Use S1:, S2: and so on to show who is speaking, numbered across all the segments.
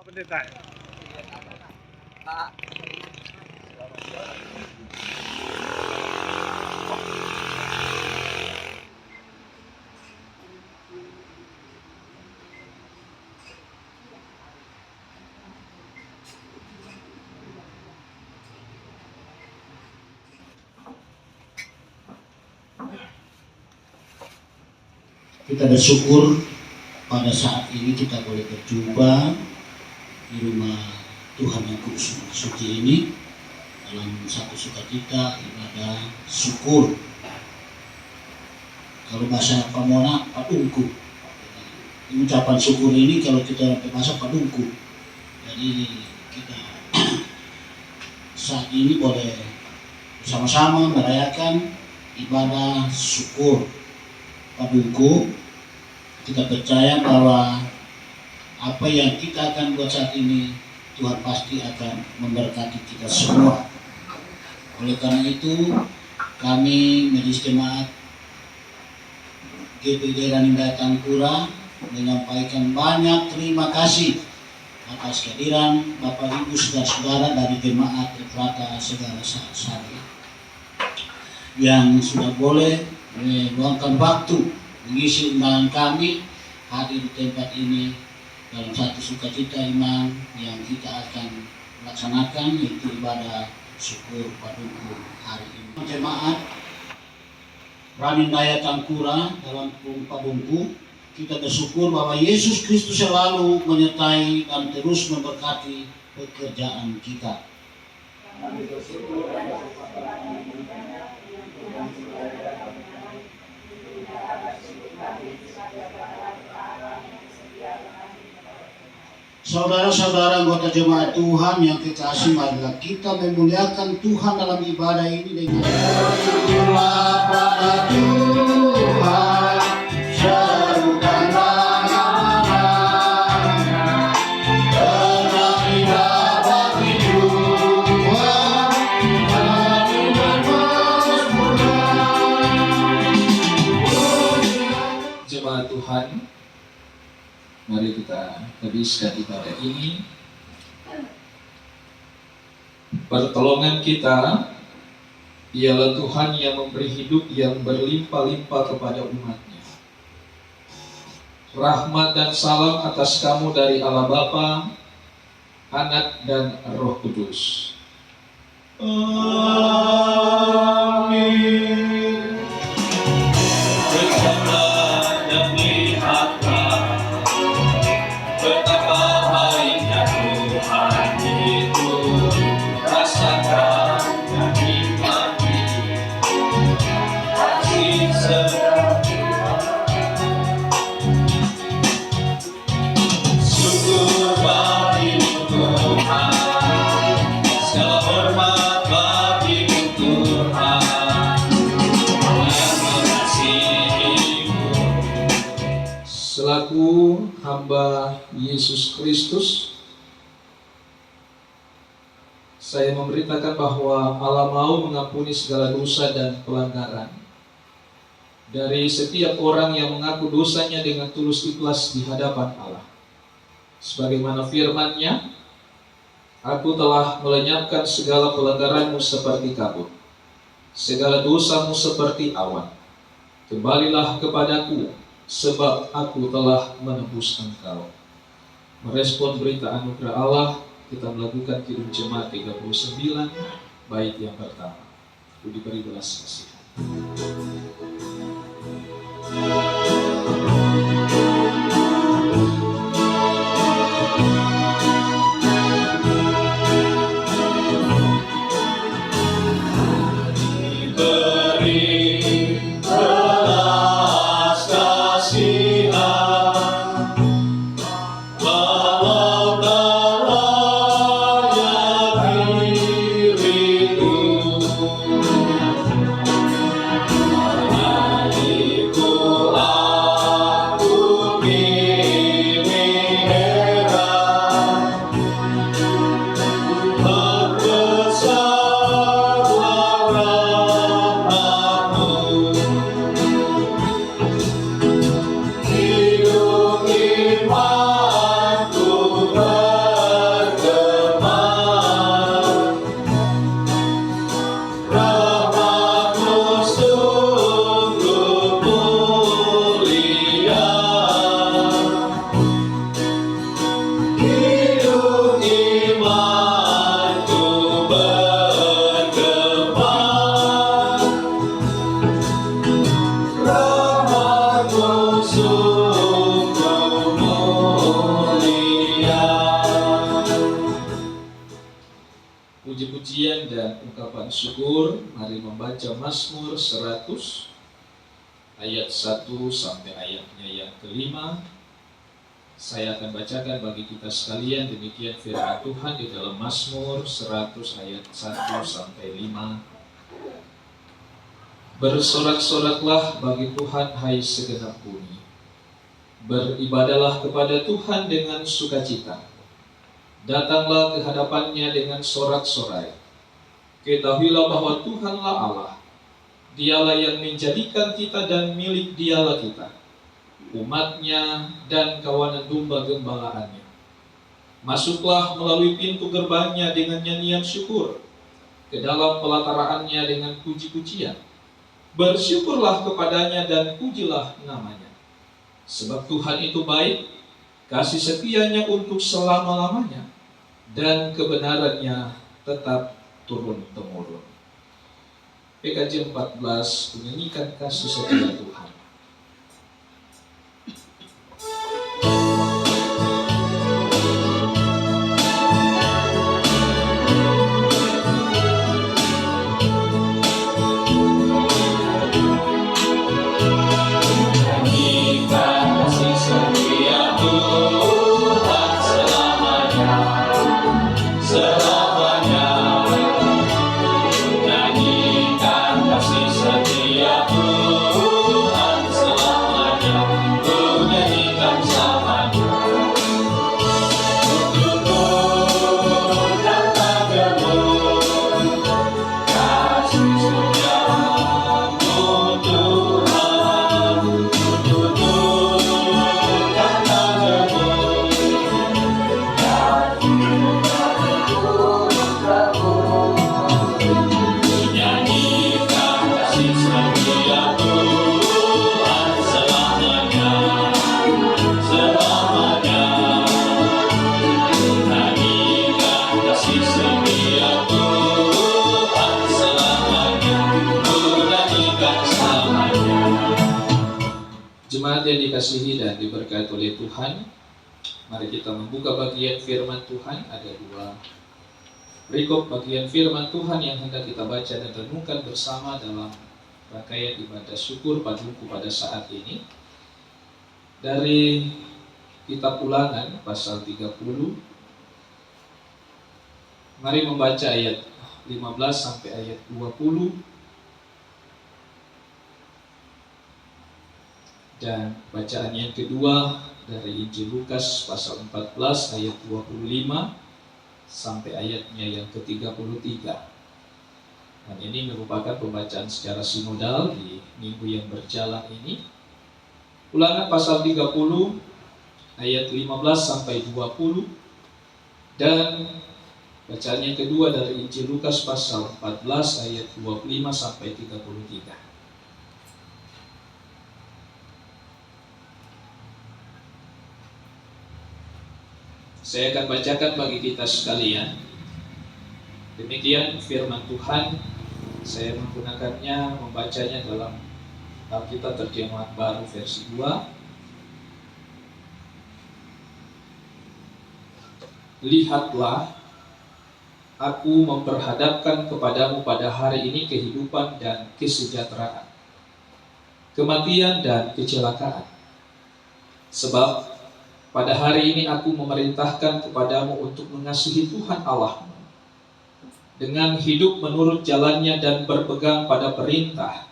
S1: Pak Pendeta.
S2: Pak.
S3: Kita bersyukur pada saat ini kita boleh berjumpa di rumah Tuhan yang kudus suci ini dalam satu sukacita ibadah syukur. Kalau bahasa Pamona padungku. Ucapan syukur ini kalau kita bahasa padungku. Jadi kita saat ini boleh bersama-sama merayakan ibadah syukur padungku. Kita percaya bahwa apa yang kita akan buat saat ini Tuhan pasti akan memberkati kita semua. Oleh karena itu kami Majelis Jemaat GPD Ranindaya Tangkura menyampaikan banyak terima kasih atas kehadiran Bapak Ibu saudara-saudara dari Jemaat Efrata Segala Sari yang sudah boleh meluangkan waktu mengisi undangan kami hadir di tempat ini dalam satu sukacita iman yang kita akan laksanakan, yaitu ibadah syukur padungku hari ini. Jemaat Ranindaya Tangkura dalam padungku, kita bersyukur bahwa Yesus Kristus selalu menyertai dan terus memberkati pekerjaan kita. Saudara-saudara anggota jemaat Tuhan yang kekasih, marilah kita memuliakan Tuhan dalam ibadah ini dengan bersyukurlah pada Tuhan, serukanlah nama-Nya, bernyanyilah bagi Tuhan, kami bermazmur.
S4: Jemaat Tuhan, mari kita habiskan ibadah ini. Pertolongan kita ialah Tuhan yang memberi hidup yang berlimpah-limpah kepada umat-Nya. Rahmat dan salam atas kamu dari Allah Bapa, Anak dan Roh Kudus.
S3: Amin.
S5: Bersabar dan lihatlah betapa baiknya Tuhan itu, rasakan dan nikmati kasih setiamu. Syukur bagi Tuhan, segala hormat bagi Tuhan yang mengasihimu.
S4: Selaku hamba Yesus Kristus, saya memberitakan bahwa Allah mau mengampuni segala dosa dan pelanggaran dari setiap orang yang mengaku dosanya dengan tulus ikhlas di hadapan Allah. Sebagaimana firman-Nya, aku telah melenyapkan segala pelanggaranmu seperti kabut, segala dosamu seperti awan. Kembalilah kepadaku, sebab aku telah menebus engkau. Merespon berita anugerah Allah, kita melakukan Kidung Jemaat 39, bait yang pertama. Aku diberi belas kasihan.
S5: Diberi belas kasihan, walau darahnya diriku, hatiku sungguh mulia.
S4: Puji-pujian dan ungkapan syukur, mari membaca Mazmur 100 ayat 1 sampai ayatnya yang kelima. Saya akan bacakan bagi kita sekalian demikian firman Tuhan di dalam Mazmur 100 ayat 1 sampai 5. Bersorak-soraklah bagi Tuhan hai segenap bumi. Beribadahlah kepada Tuhan dengan sukacita. Datanglah ke hadapannya dengan sorak-sorai. Ketahuilah bahwa Tuhanlah Allah. Dialah yang menjadikan kita dan milik Dialah kita, umatnya dan kawanan domba gembalaannya. Masuklah melalui pintu gerbangnya dengan nyanyian syukur, ke dalam pelataraannya dengan puji-pujian. Bersyukurlah kepadanya dan pujilah namanya. Sebab Tuhan itu baik, kasih setianya untuk selama-lamanya, dan kebenarannya tetap turun-temurun. PKJ 14 menyanyikan kasih setia Tuhan. Jemaat yang dikasihi dan diberkati oleh Tuhan, mari kita membuka bagian firman Tuhan. Ada dua perikop bagian firman Tuhan yang hendak kita baca dan renungkan bersama dalam rangkaian ibadah syukur paduku pada saat ini. Dari kitab Ulangan pasal 30, mari membaca ayat 15 sampai ayat 20. Dan bacaan yang kedua dari Injil Lukas pasal 14 ayat 25 sampai ayatnya yang ke-33. Dan ini merupakan pembacaan secara sinodal di minggu yang berjalan ini. Ulangan pasal 30 ayat 15 sampai 20. Dan bacaan yang kedua dari Injil Lukas pasal 14 ayat 25 sampai 33. Saya akan bacakan bagi kita sekalian. Demikian firman Tuhan. Saya menggunakannya, membacanya dalam Alkitab Terjemahan Baru versi 2. Lihatlah, aku memperhadapkan kepadamu pada hari ini kehidupan dan kesejahteraan, kematian dan kecelakaan. Sebab pada hari ini aku memerintahkan kepadamu untuk mengasihi Tuhan Allahmu dengan hidup menurut jalannya dan berpegang pada perintah,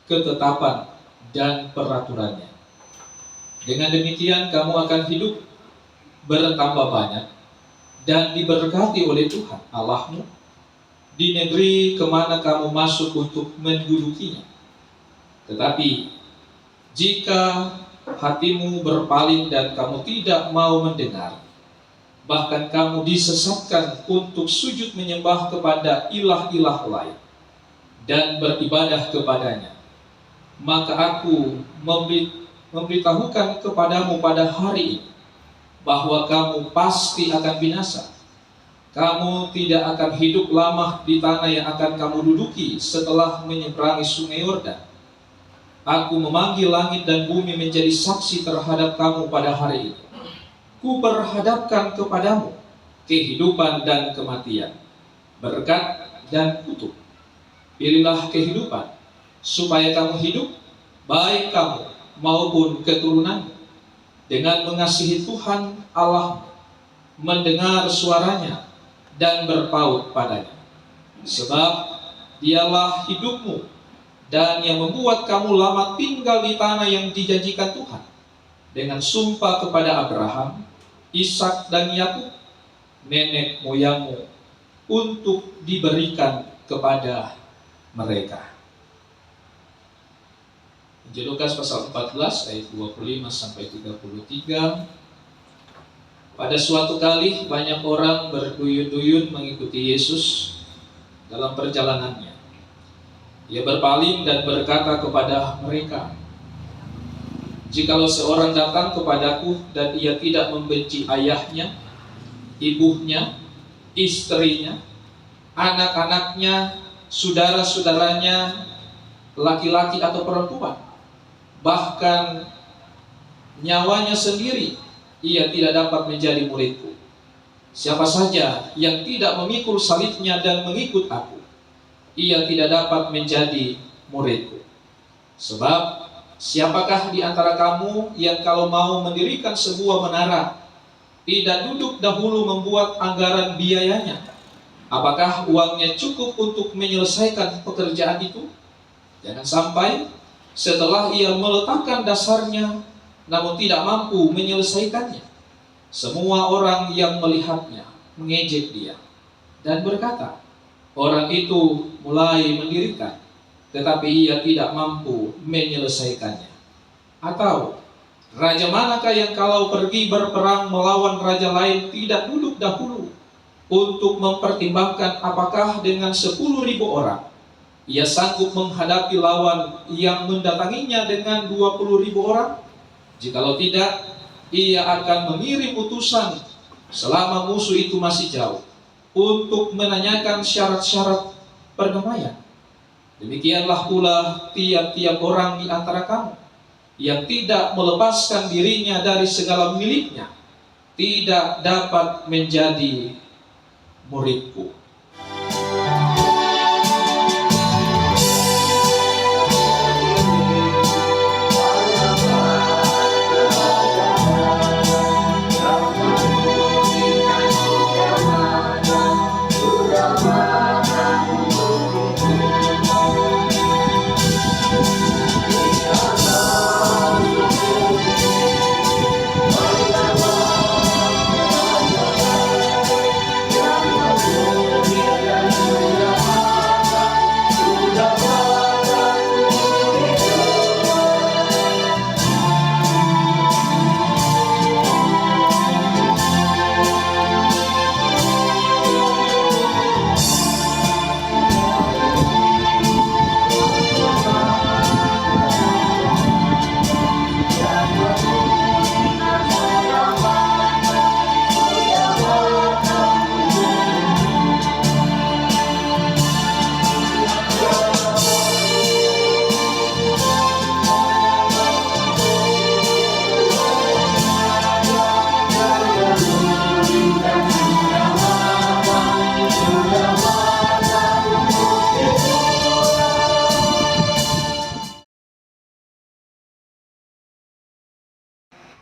S4: ketetapan, dan peraturannya. Dengan demikian kamu akan hidup bertambah banyak dan diberkati oleh Tuhan Allahmu di negeri kemana kamu masuk untuk mendudukinya. Tetapi jika hatimu berpaling dan kamu tidak mau mendengar, bahkan kamu disesatkan untuk sujud menyembah kepada ilah-ilah lain dan beribadah kepadanya, maka aku memberitahukan kepadamu pada hari ini bahwa kamu pasti akan binasa. Kamu tidak akan hidup lama di tanah yang akan kamu duduki setelah menyeberangi sungai Yordan. Aku memanggil langit dan bumi menjadi saksi terhadap kamu pada hari ini. Ku perhadapkan kepadamu kehidupan dan kematian, berkat dan kutuk. Pilihlah kehidupan, supaya kamu hidup, baik kamu maupun keturunanmu, dengan mengasihi Tuhan Allah, mendengar suaranya, dan berpaut padanya. Sebab dialah hidupmu, dan yang membuat kamu lama tinggal di tanah yang dijanjikan Tuhan, dengan sumpah kepada Abraham, Ishak dan Yakub, nenek moyangmu, untuk diberikan kepada mereka. Injil Lukas pasal 14 ayat 25 sampai 33. Pada suatu kali banyak orang berduyun-duyun mengikuti Yesus dalam perjalanannya. Ia berpaling dan berkata kepada mereka, "Jikalau seorang datang kepadaku dan ia tidak membenci ayahnya, ibunya, istrinya, anak-anaknya, saudara-saudaranya, laki-laki atau perempuan, bahkan nyawanya sendiri, ia tidak dapat menjadi muridku. Siapa saja yang tidak memikul salibnya dan mengikut aku, ia tidak dapat menjadi muridku. Sebab siapakah di antara kamu yang kalau mau mendirikan sebuah menara, tidak duduk dahulu membuat anggaran biayanya? Apakah uangnya cukup untuk menyelesaikan pekerjaan itu? Jangan sampai setelah ia meletakkan dasarnya, namun tidak mampu menyelesaikannya, semua orang yang melihatnya mengejek dia dan berkata, orang itu mulai mendirikan, tetapi ia tidak mampu menyelesaikannya. Atau raja manakah yang kalau pergi berperang melawan raja lain tidak duduk dahulu untuk mempertimbangkan apakah dengan 10.000 orang ia sanggup menghadapi lawan yang mendatanginya dengan 20.000 orang? Jikalau tidak, ia akan mengirim utusan selama musuh itu masih jauh untuk menanyakan syarat-syarat perdamaian. Demikianlah pula tiap-tiap orang di antara kamu yang tidak melepaskan dirinya dari segala miliknya tidak dapat menjadi muridku."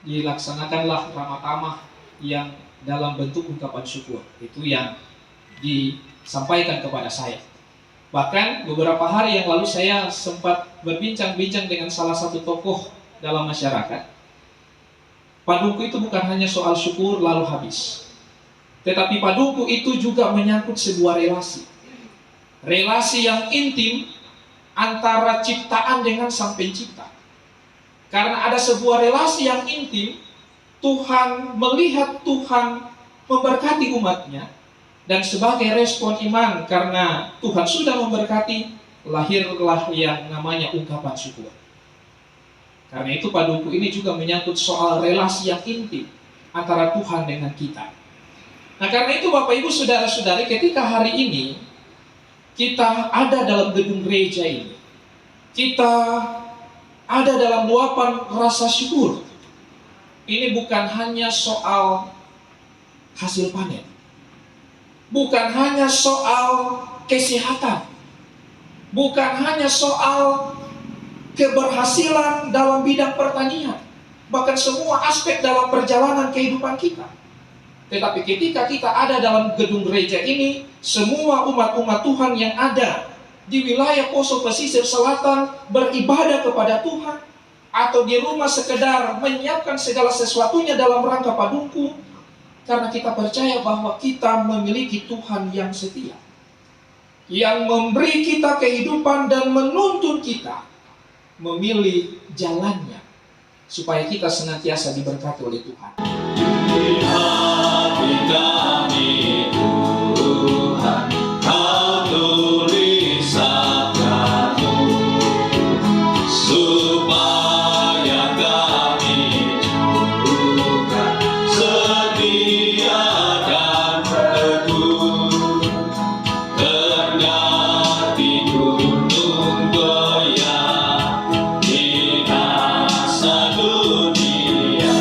S4: Dilaksanakanlah ramah tamah yang dalam bentuk ungkapan syukur. Itu yang disampaikan kepada saya. Bahkan beberapa hari yang lalu saya sempat berbincang-bincang dengan salah satu tokoh dalam masyarakat. Paduku itu bukan hanya soal syukur lalu habis, tetapi paduku itu juga menyangkut sebuah relasi. Relasi yang intim antara ciptaan dengan Sang Pencipta. Karena ada sebuah relasi yang intim, Tuhan melihat Tuhan memberkati umatnya, dan sebagai respon iman karena Tuhan sudah memberkati, lahirlah yang namanya ungkapan syukur. Karena itu paduku ini juga menyangkut soal relasi yang intim antara Tuhan dengan kita. Nah, karena itu Bapak Ibu Saudara-saudari, ketika hari ini kita ada dalam gedung gereja ini, kita ada dalam luapan rasa syukur. Ini bukan hanya soal hasil panen, bukan hanya soal kesehatan, bukan hanya soal keberhasilan dalam bidang pertanian, bahkan semua aspek dalam perjalanan kehidupan kita. Tetapi ketika kita ada dalam gedung gereja ini, semua umat-umat Tuhan yang ada di wilayah Poso Pesisir Selatan beribadah kepada Tuhan, atau di rumah sekedar menyiapkan segala sesuatunya dalam rangka padungku, karena kita percaya bahwa kita memiliki Tuhan yang setia, yang memberi kita kehidupan dan menuntun kita memilih jalannya, supaya kita senantiasa diberkati oleh Tuhan.
S5: Di hati kami Tuhan, Kau tulis sabda-Mu, supaya kami juga setia dan teguh, ternyata di gunung goyang, binasa dunia.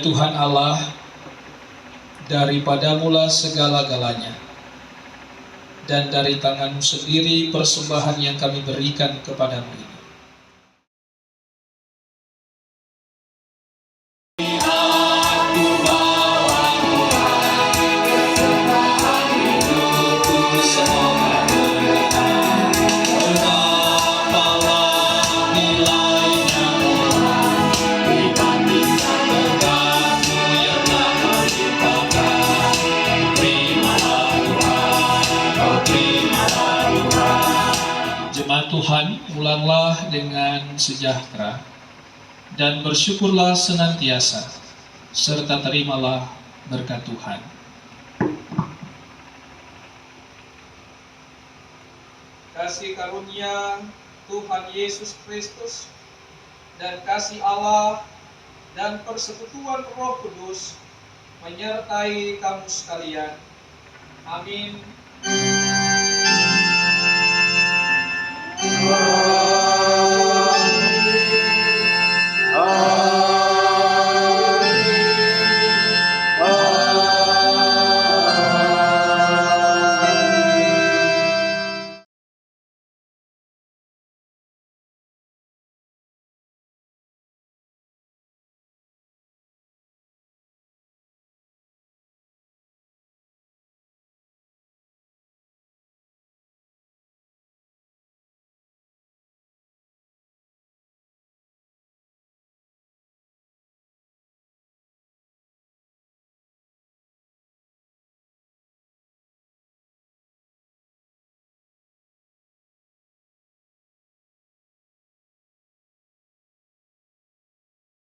S4: Tuhan Allah, daripada mula segala-galanya, dan dari tangan-Mu sendiri persembahan yang kami berikan kepadamu ini. Jemaat Tuhan, ulanglah dengan sejahtera dan bersyukurlah senantiasa, serta terimalah berkat Tuhan. Kasih karunia Tuhan Yesus Kristus dan kasih Allah dan persekutuan Roh Kudus menyertai kamu sekalian. Amin.